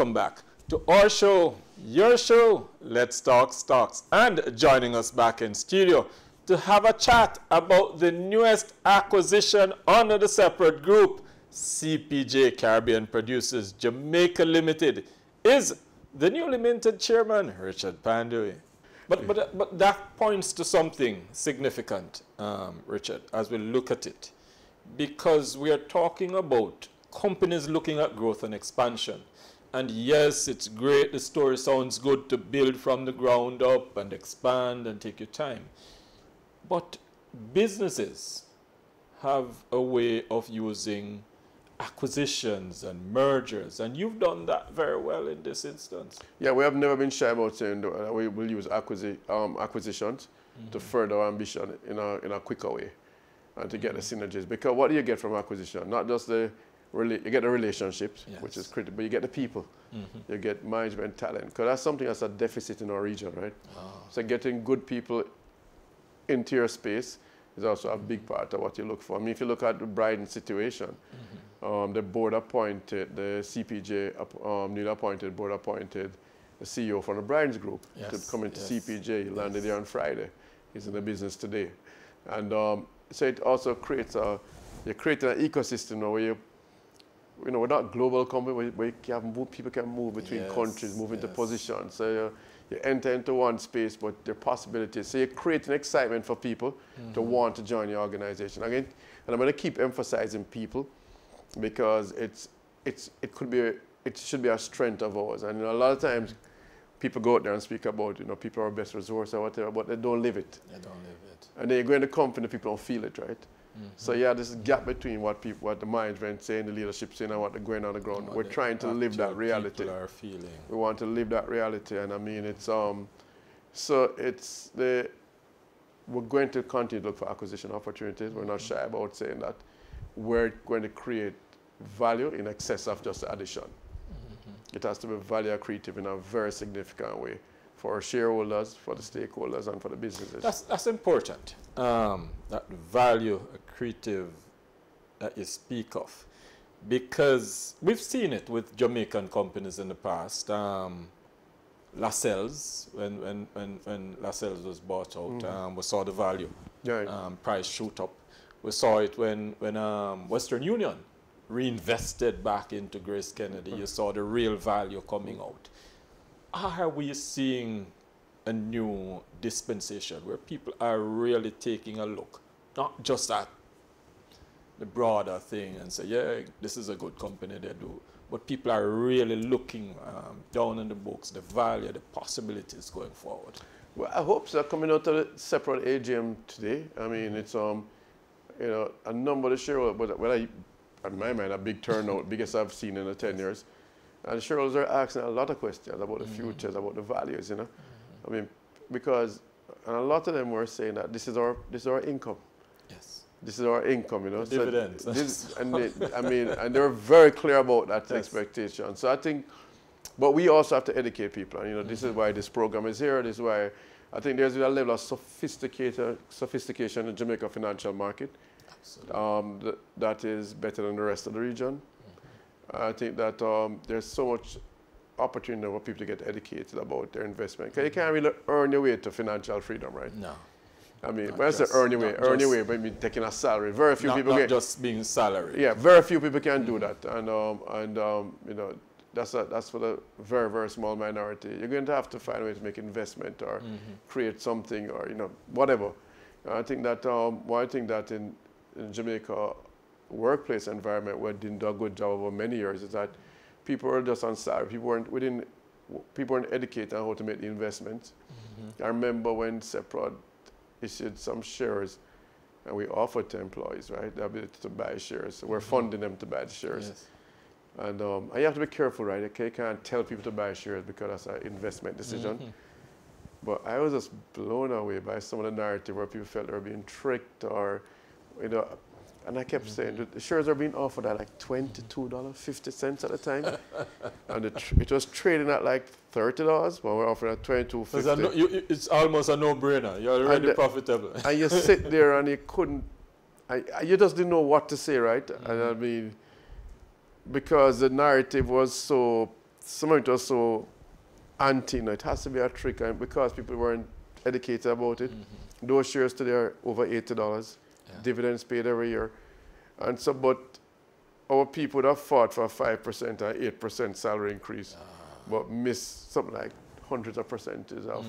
Welcome back to our show, your show, Let's Talk Stocks. And joining us back in studio to have a chat about the newest acquisition under the separate group, CPJ Caribbean Producers Jamaica Limited, is the newly minted chairman, Richard Pandohie. But that points to something significant, Richard, as we look at it, because we are talking about companies looking at growth and expansion. And yes, it's great, the story sounds good to build from the ground up and expand and take your time. But businesses have a way of using acquisitions and mergers, and you've done that very well in this instance. Yeah, we have never been shy about saying that we will use acquisitions to further our ambition in a quicker way and to get the synergies. Because what do you get from acquisition? Not just you get the relationships, which is critical, but you get the people. You get management talent, because that's something that's a deficit in our region, right? So getting good people into your space is also a big part of what you look for. I mean, if you look at the Bryden situation, the board appointed, the CPJ, newly appointed, board appointed the CEO from the Bryden's group to come into CPJ. He landed there on Friday. He's in the business today. And so it also creates you create an ecosystem where we're not global company where people can move between countries, move into positions. So you enter into one space, but there are possibilities. So you create an excitement for people to want to join your organization. Again, and I'm going to keep emphasizing people, because it should be a strength of ours. And a lot of times people go out there and speak about, people are our best resource or whatever, but they don't live it. They don't live it. And then you go in the company, people don't feel it, right? So yeah, this gap between what the management saying, the leadership saying, and what they're going on the ground. We're trying to live that reality. People are feeling. We want to live that reality, and I mean, it's we're going to continue to look for acquisition opportunities. We're not shy about saying that we're going to create value in excess of just addition. It has to be value accretive in a very significant way for our shareholders, for the stakeholders, and for the businesses. That's important. That value accretive that you speak of, because we've seen it with Jamaican companies in the past. Lascelles, when Lascelles was bought out, we saw the value price shoot up. We saw it when Western Union reinvested back into Grace Kennedy. You saw the real value coming out. Are we seeing a new dispensation where people are really taking a look, not just at the broader thing and say, yeah, this is a good company, they do, but people are really looking down in the books, the value, the possibilities going forward? Well, I hope so. Coming out of the separate AGM today, I mean, it's a number of the shareholders, but in my mind, a big turnout, biggest I've seen in the 10 years. And the shareholders are asking a lot of questions about the futures, about the values, I mean, because and a lot of them were saying that this is our income. Yes. This is our income, Dividends. So and they're very clear about that expectation. So I think, but we also have to educate people. And, this is why this program is here. This is why I think there's a level of sophistication in the Jamaica financial market. That is better than the rest of the region. I think that there's so much opportunity for people to get educated about their investment. Because you can't really earn your way to financial freedom, right? No. I mean, when I say earn your way, but I mean taking a salary. Very few people not just being salary. Yeah, very few people can do that, and that's for the very, very small minority. You're going to have to find a way to make investment or create something or whatever. I think that in Jamaica workplace environment, we didn't do a good job over many years, is that people were just on salary. People weren't educated on how to make the investments. I remember when Seprod issued some shares, and we offered to employees, right, the ability to buy shares. So we're funding them to buy the shares. Yes. And you have to be careful, right? Okay, you can't tell people to buy shares because that's an investment decision. But I was just blown away by some of the narrative where people felt they were being tricked or, and I kept saying the shares are being offered at like $22.50 at the time. And it was trading at like $30, but we're offering at $22.50. It's almost a no-brainer. You're already profitable. And you sit there and you couldn't, you just didn't know what to say, right? And I mean, because the narrative was so some of it was so anti, you know, it has to be a trick, and because people weren't educated about it. Those shares today are over $80, dividends paid every year. And so, but our people would have fought for a 5% or 8% salary increase, but missed something like hundreds of percentages of.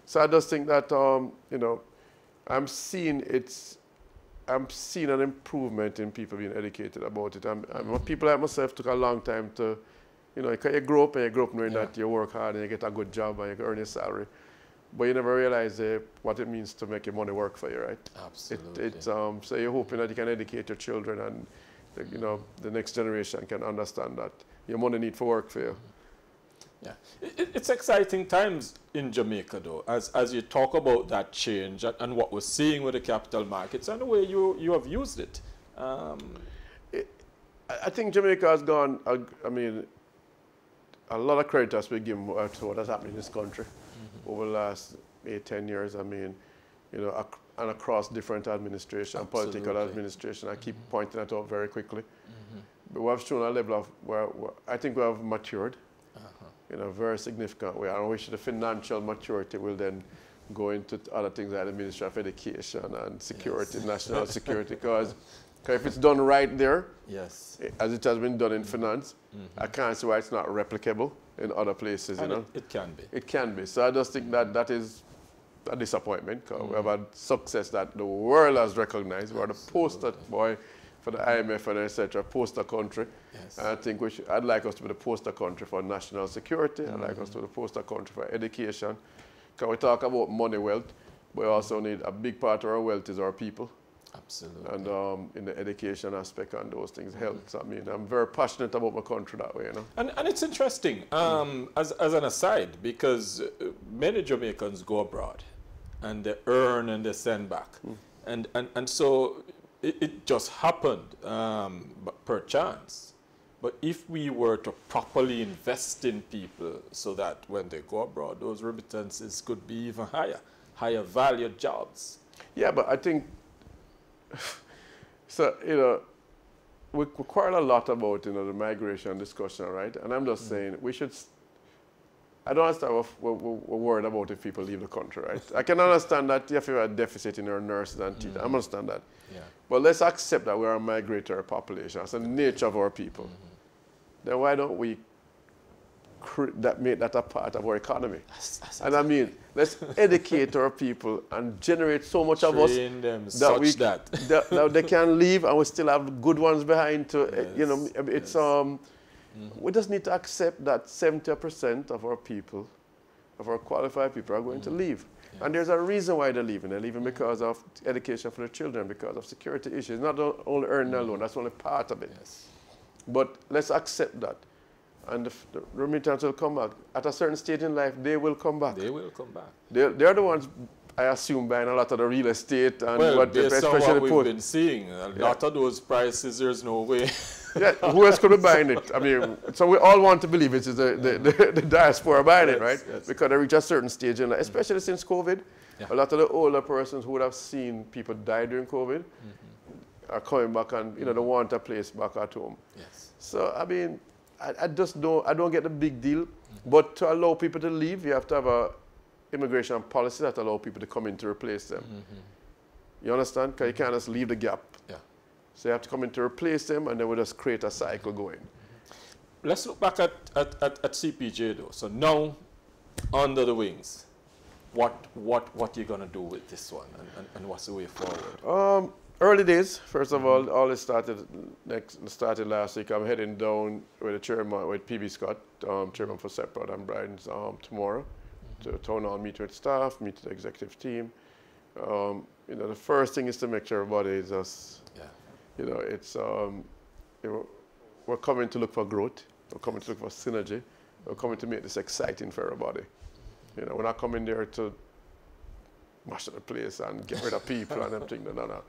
So I just think that, you know, I'm seeing an improvement in people being educated about it. People like myself took a long time to, you know, you grow up knowing that you work hard and you get a good job and you earn your salary. But you never realize what it means to make your money work for you, right? Absolutely. So you're hoping that you can educate your children and, you know, the next generation can understand that your money needs for work for you. Yeah, it's exciting times in Jamaica, though, as you talk about that change and what we're seeing with the capital markets and the way you have used it. I think Jamaica has gone, I mean, a lot of credit has been given to what has happened in this country over the last 8-10 years. I mean, you know, and across different administration, political administration. I keep pointing that out very quickly. But we have shown a level of where I think we have matured in a very significant way. I wish the financial maturity will then go into other things like the Ministry of Education and security, national security, because if it's done right there, as it has been done in finance, I can't see why it's not replicable in other places. And you know, it can be. It can be. So I just think that is a disappointment, because we have had success that the world has recognized. We're the poster boy for the IMF and etc. poster country. And I think I'd like us to be the poster country for national security. I'd like us to be the poster country for education. Because we talk about money wealth, but we also need a big part of our wealth is our people. Absolutely. And in the education aspect and those things, health. I mean, I'm very passionate about my country that way, you know. And it's interesting, as an aside, because many Jamaicans go abroad and they earn and they send back. And so it just happened per chance. But if we were to properly invest in people so that when they go abroad, those remittances could be even higher valued jobs. Yeah, but I think, so, you know, we quarrel a lot about, you know, the migration discussion, right? And I'm just saying we should, I don't understand what we're worried about if people leave the country, right? I can understand that you have a deficit in our nurses and teachers. I understand that. But let's accept that we're a migratory population. That's the nature of our people. Then why don't we make that a part of our economy? And I mean, let's educate our people and generate so much of us that they can leave and we still have good ones behind to, you know, it's, we just need to accept that 70% of our people, of our qualified people are going to leave. And there's a reason why they're leaving. They're leaving because of education for their children, because of security issues. Not only earning alone, that's only part of it. But let's accept that. And the remittance will come back. At a certain stage in life, they will come back. They will come back. They're the ones, I assume, buying a lot of the real estate. And based on what we've been seeing, a lot of those prices, there's no way. Who else could be buying it? I mean, so we all want to believe it is the diaspora buying it, right? Because they reach a certain stage in life, especially since COVID. A lot of the older persons who would have seen people die during COVID are coming back and, you know, they want a place back at home. So, I mean, I don't get the big deal. But to allow people to leave, you have to have a immigration policy that allow people to come in to replace them. You understand? Because you can't just leave the gap. So you have to come in to replace them, and then we'll just create a cycle going. Let's look back at CPJ, though. So now, under the wings, what you going to do with this one, and what's the way forward? Early days, first of all it started last week. I'm heading down with the chairman, with PB Scott, chairman for Separate and Brian's tomorrow, to town hall, meet with staff, meet the executive team. You know, the first thing is to make sure everybody is just, you know, it's, you know, we're coming to look for growth. We're coming to look for synergy. We're coming to make this exciting for everybody. You know, we're not coming there to mash up the place and get rid of people and everything. No.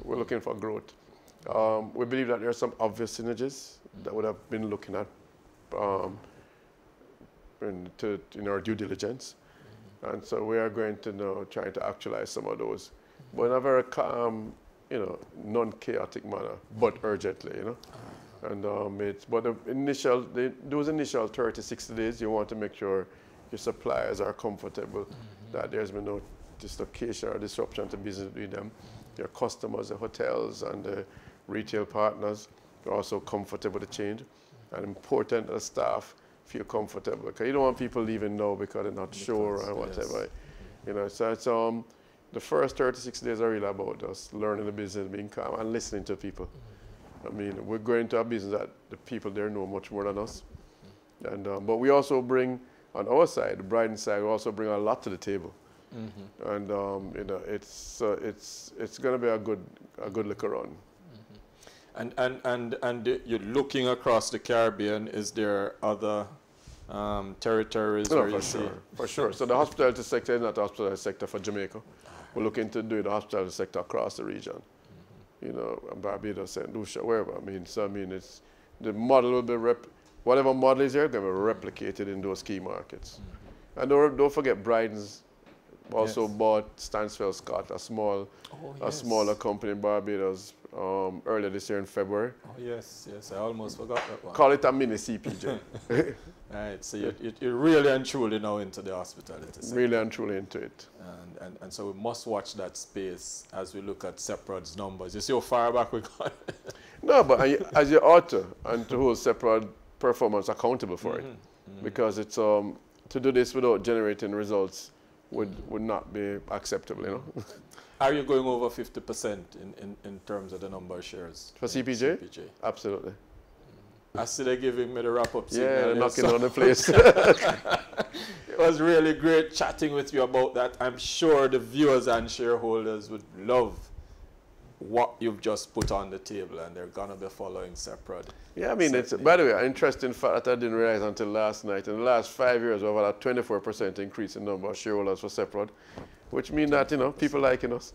We're looking for growth. We believe that there are some obvious synergies that would have been looking at in our due diligence. And so we are going to try to actualize some of those, but in a very calm, you know, non-chaotic manner, but urgently, you know. And but those initial 30, 60 days, you want to make sure your suppliers are comfortable, that there's been no dislocation or disruption to business with them. Your customers, the hotels and the retail partners are also comfortable with the change. And important that the staff feel comfortable, because you don't want people leaving now because they're not sure or whatever. Yes. You know, so it's the first 36 days are really about us learning the business, being calm and listening to people. I mean, we're going to a business that the people there know much more than us. And but we also bring, on our side, the Bryden side, we also bring a lot to the table. And you know, it's going to be a good look around. And you're looking across the Caribbean. Is there other territories where you see? For sure. So the hospitality sector is not the hospitality sector for Jamaica. We're looking to do the hospitality sector across the region. You know, Barbados, St. Lucia, wherever. I mean, it's the model will be whatever model is there, going to be replicated in those key markets. And don't forget, Bryden's also bought Stansfeld Scott, a smaller company in Barbados, earlier this year in February. Oh yes, I almost forgot that one. Call it a mini CPJ. Right, so you're really and truly now into the hospitality sector. Really and truly into it. And so we must watch that space as we look at Seprad's numbers. You see how far back we got? No, but as you ought to, and to hold Seprad performance accountable for it. Because it's to do this without generating results would not be acceptable, you know. Are you going over 50% in terms of the number of shares? For CPJ? Absolutely. I see they're giving me the wrap-up signal. Yeah, they're knocking on the place. It was really great chatting with you about that. I'm sure the viewers and shareholders would love what you've just put on the table, and they're going to be following Seprad. Yeah, I mean, it's, by the way, an interesting fact that I didn't realize until last night. In the last 5 years, we've had a 24% increase in number of shareholders for Seprad, which means that, you know, people liking us.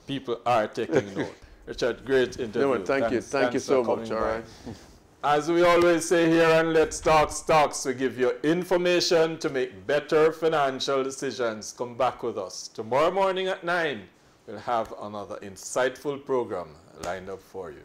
People are taking note. Richard, great interview. No, thank you. Thank you so much. All right. As we always say here on Let's Talk Stocks, we give you information to make better financial decisions. Come back with us. Tomorrow morning at 9, we'll have another insightful program lined up for you.